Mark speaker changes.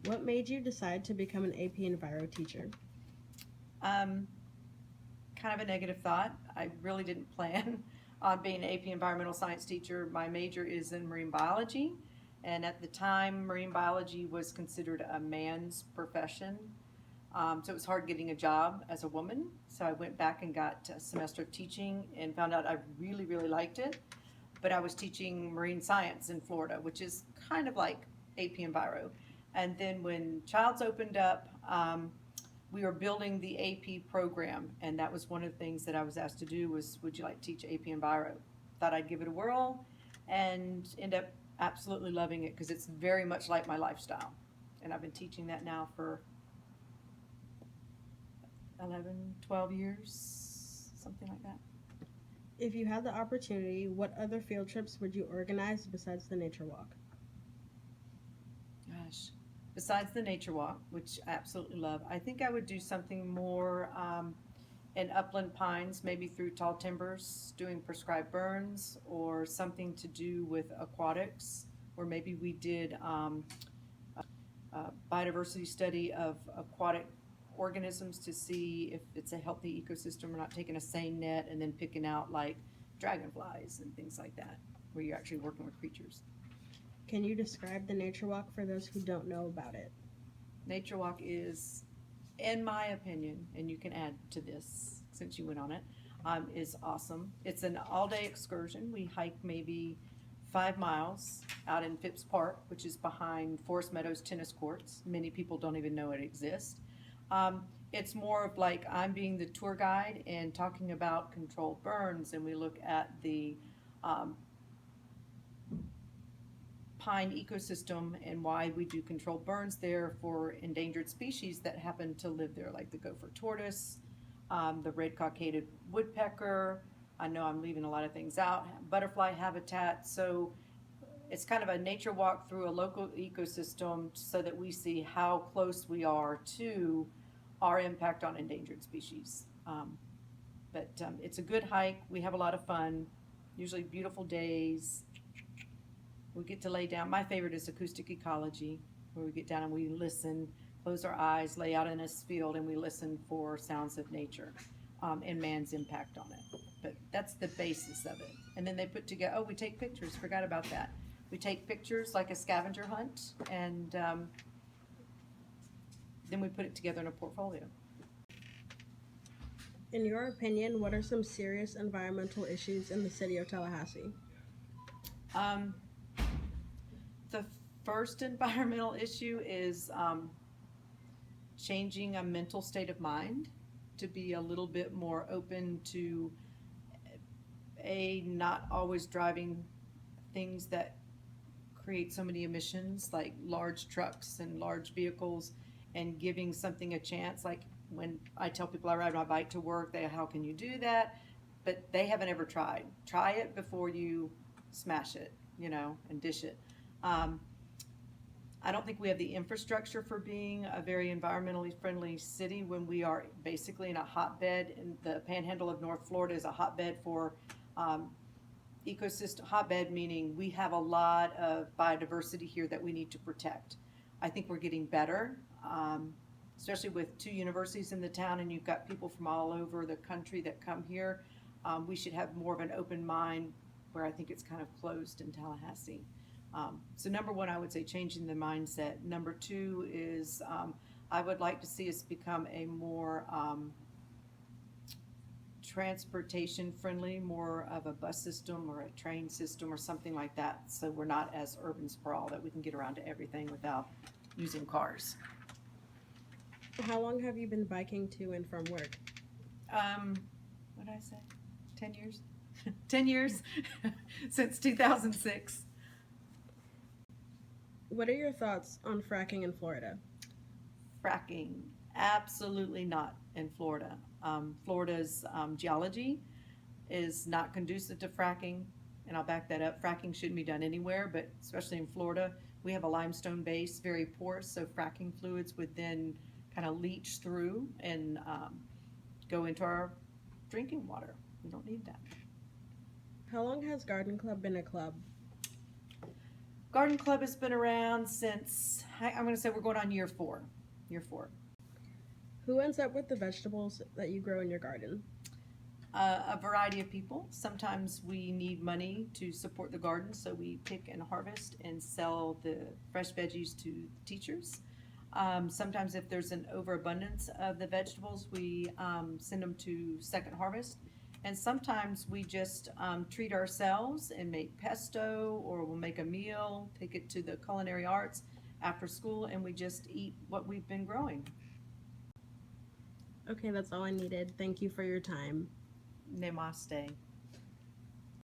Speaker 1: What made you decide to become an AP Enviro teacher?
Speaker 2: Um, Kind of a negative thought. I really didn't plan on being an AP Environmental Science teacher. My major is in marine biology, and at the time, marine biology was considered a man's profession. So it was hard getting a job as a woman. So I went back and got a semester of teaching and found out I really, really liked it. But I was teaching marine science in Florida, which is kind of like AP Enviro. And then when Childs opened up, we were building the AP program, and that was one of the things that I was asked to do was, would you like to teach AP Enviro? Thought I'd give it a whirl, and end up absolutely loving it because it's very much like my lifestyle. And I've been teaching that now for 11, 12 years, something like that.
Speaker 1: If you had the opportunity, what other field trips would you organize besides the nature walk?
Speaker 2: Gosh. Besides the nature walk, which I absolutely love, I think I would do something more in upland pines, maybe through tall timbers, doing prescribed burns, or something to do with aquatics, where maybe we did biodiversity study of aquatic organisms to see if it's a healthy ecosystem. We're not taking a seine net and then picking out like dragonflies and things like that, where you're actually working with creatures.
Speaker 1: Can you describe the nature walk for those who don't know about it?
Speaker 2: Nature walk is, in my opinion, and you can add to this since you went on it, is awesome. It's an all-day excursion. We hike maybe 5 miles out in Phipps Park, which is behind Forest Meadows tennis courts. Many people don't even know it exists. It's more of like I'm being the tour guide and talking about controlled burns, and we look at the um, pine ecosystem and why we do controlled burns there for endangered species that happen to live there, like the gopher tortoise, the red cockaded woodpecker. I know I'm leaving a lot of things out. Butterfly habitat. So it's kind of a nature walk through a local ecosystem so that we see how close we are to our impact on endangered species. But it's a good hike. We have a lot of fun, usually beautiful days. We get to lay down. My favorite is acoustic ecology, where we get down and we listen, close our eyes, lay out in a field, and we listen for sounds of nature and man's impact on it. But that's the basis of it. And then they put together, oh, we take pictures, forgot about that. We take pictures like a scavenger hunt, and then we put it together in a portfolio.
Speaker 1: In your opinion, what are some serious environmental issues in the city of Tallahassee?
Speaker 2: Um, the first environmental issue is changing a mental state of mind to be a little bit more open to not always driving things that create so many emissions like large trucks and large vehicles, and giving something a chance. Like when I tell people I ride my bike to work, they, how can you do that? But they haven't ever tried. Try it before you smash it, and dish it. um, I don't think we have the infrastructure for being a very environmentally friendly city when we are basically in a hotbed. And the panhandle of North Florida is a hotbed for um, ecosystem. Hotbed meaning we have a lot of biodiversity here that we need to protect. I think we're getting better, especially with two universities in the town, and you've got people from all over the country that come here. We should have more of an open mind, where I think it's kind of closed in Tallahassee. So number one, I would say changing the mindset. Number two is I would like to see us become a more transportation friendly, more of a bus system or a train system or something like that, so we're not as urban sprawl, that we can get around to everything without using cars.
Speaker 1: How long have you been biking to and from work?
Speaker 2: Um, what did I say? 10 years? 10 years since 2006.
Speaker 1: What are your thoughts on fracking in Florida?
Speaker 2: Fracking, absolutely not in Florida. Florida's geology is not conducive to fracking, and I'll back that up. Fracking shouldn't be done anywhere, but especially in Florida, we have a limestone base, very porous, so fracking fluids would then kind of leach through and go into our drinking water. We don't need that.
Speaker 1: How long has Garden Club been a club?
Speaker 2: Garden Club has been around since, I'm going to say we're going on year 4. Year 4.
Speaker 1: Who ends up with the vegetables that you grow in your garden?
Speaker 2: A variety of people. Sometimes we need money to support the garden, so we pick and harvest and sell the fresh veggies to teachers. Sometimes if there's an overabundance of the vegetables, we send them to Second Harvest. And sometimes we just treat ourselves and make pesto, or we'll make a meal, take it to the culinary arts after school, and we just eat what we've been growing.
Speaker 1: Okay, that's all I needed. Thank you for your time.
Speaker 2: Namaste.